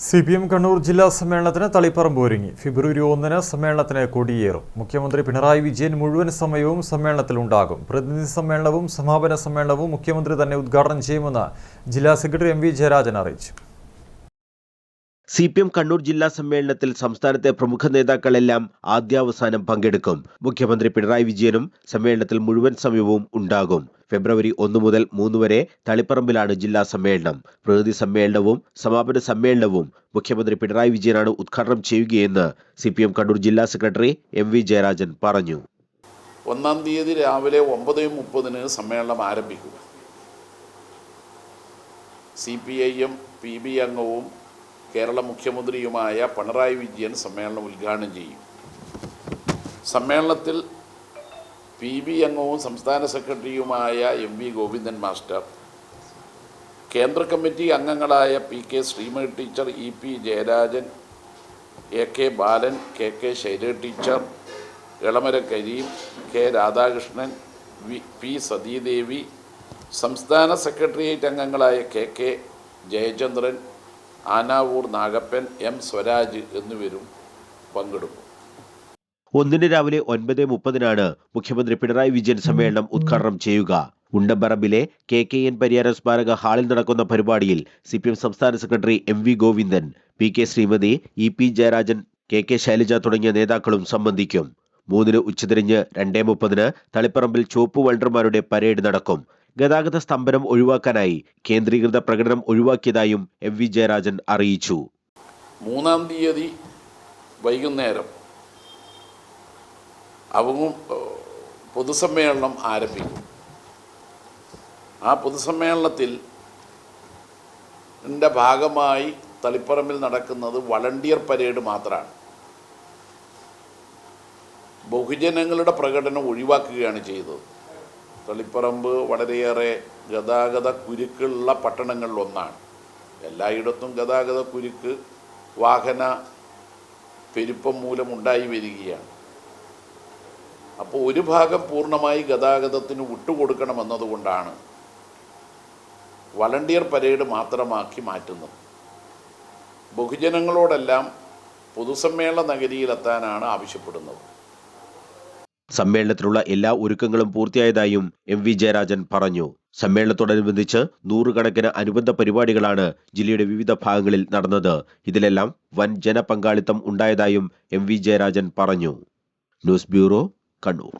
CPM Kannur ജില്ലാ സമ്മേളനത്തിന് തളിപ്പറമ്പ് ഒരുങ്ങി. ഫെബ്രുവരി 1-ന് സമ്മേളനത്തിന് കൊടിയേറും. മുഖ്യമന്ത്രി പിണറായി വിജയൻ മുഴുവൻ സമയവും സമ്മേളനത്തിൽ ഉണ്ടാകും. പ്രതിനിധി സമ്മേളനവും സമാപന സമ്മേളനവും മുഖ്യമന്ത്രി തന്നെ ഉദ്ഘാടനം ചെയ്യുമെന്ന് ജില്ലാ സെക്രട്ടറി MV ജയരാജൻ അറിയിച്ചു. CPM കണ്ണൂർ ജില്ലാ സമ്മേളനത്തിൽ സംസ്ഥാനത്തെ പ്രമുഖ നേതാക്കളെല്ലാം ആദ്യാവസാനം പങ്കെടുക്കും. മുഖ്യമന്ത്രി പിണറായി വിജയനും സമ്മേളനത്തിൽ മുഴുവൻ സമയവും ഉണ്ടാകും. ഫെബ്രുവരി 1 മുതൽ 3 വരെ തളിപ്പറമ്പിലാണ് ജില്ലാ സമ്മേളനം. പ്രതിനിധി സമ്മേളനവും സമാപന സമ്മേളനവും മുഖ്യമന്ത്രി പിണറായി വിജയനാണ് ഉദ്ഘാടനം ചെയ്യുകയെന്ന് CPM കണ്ണൂർ ജില്ലാ സെക്രട്ടറി MV ജയരാജൻ പറഞ്ഞു. 1-ാം തീയതി രാവിലെ 9:30-ന് സമ്മേളനം ആരംഭിക്കും. CPIM PB അംഗവും കേരള മുഖ്യമന്ത്രിയുമായ പിണറായി വിജയൻ സമ്മേളനം ഉദ്ഘാടനം ചെയ്യും. സമ്മേളനത്തിൽ PB അംഗവും സംസ്ഥാന സെക്രട്ടറിയുമായ MV ഗോവിന്ദൻ മാസ്റ്റർ, കേന്ദ്ര കമ്മിറ്റി അംഗങ്ങളായ PK Sreemathi teacher, EP Jayarajan, AK Balan, KK Shailaja teacher, Elamaram Kareem, K Radhakrishnan, P Sathidevi, സംസ്ഥാന സെക്രട്ടേറിയറ്റ് അംഗങ്ങളായ KK ജയചന്ദ്രൻ, ആനാവൂർ നാഗപ്പൻ, M സ്വരാജ് എന്നിവരും പങ്കെടുക്കും. 1-ന് രാവിലെ 9:30-നാണ് മുഖ്യമന്ത്രി പിണറായി വിജയൻ സമ്മേളനം ഉദ്ഘാടനം ചെയ്യുക. ഉണ്ടമ്പറമ്പിലെ KKN പരിയാരം സ്മാരക ഹാളിൽ നടക്കുന്ന പരിപാടിയിൽ CPM സംസ്ഥാന secretary MV Govindan, PK Shrimati, EP Jayarajan, KK Shailaja തുടങ്ങിയ നേതാക്കളും സംബന്ധിക്കും. 3-ന് ഉച്ചതിരിഞ്ഞ് 2:30-ന് തളിപ്പറമ്പിൽ ചുവപ്പ് വൾണ്ടർമാരുടെ പരേഡ് നടക്കും. ഗതാഗത സ്തംഭനം ഒഴിവാക്കാനായി കേന്ദ്രീകൃത പ്രകടനം ഒഴിവാക്കിയതായും MV ജയരാജൻ അറിയിച്ചു. 3-ാം തീയതി വൈകുന്നേരം പൊതുസമ്മേളനം ആരംഭിക്കും. ആ പൊതുസമ്മേളനത്തിൽ ഭാഗമായി തളിപ്പറമ്പിൽ നടക്കുന്നത് വളണ്ടിയർ പരേഡ് മാത്രമാണ്. ബഹുജനങ്ങളുടെ പ്രകടനം ഒഴിവാക്കുകയാണ് ചെയ്തത്. തളിപ്പറമ്പ് വളരെയേറെ ഗതാഗത കുരുക്കുള്ള പട്ടണങ്ങളിലൊന്നാണ്. എല്ലായിടത്തും ഗതാഗത കുരുക്ക്, വാഹന പെരുപ്പം മൂലം ഉണ്ടായി വരികയാണ്. അപ്പോൾ ഒരു ഭാഗം പൂർണ്ണമായി ഗതാഗതത്തിന് വിട്ടുകൊടുക്കണമെന്നതുകൊണ്ടാണ് വളണ്ടിയർ പരേഡ് മാത്രമാക്കി മാറ്റുന്നത്. ബഹുജനങ്ങളോടെല്ലാം പൊതുസമ്മേളന നഗരിയിലെത്താനാണ് ആവശ്യപ്പെടുന്നത്. സമ്മേളനത്തിലുള്ള എല്ലാ ഒരുക്കങ്ങളും പൂർത്തിയായതായും MV ജയരാജൻ പറഞ്ഞു. സമ്മേളനത്തോടനുബന്ധിച്ച് 100 കണക്കിന് അനുബന്ധ പരിപാടികളാണ് ജില്ലയുടെ വിവിധ ഭാഗങ്ങളിൽ നടന്നത്. ഇതിലെല്ലാം വൻ ജനപങ്കാളിത്തം ഉണ്ടായതായും MV ജയരാജൻ പറഞ്ഞു. News bureau, Kannur.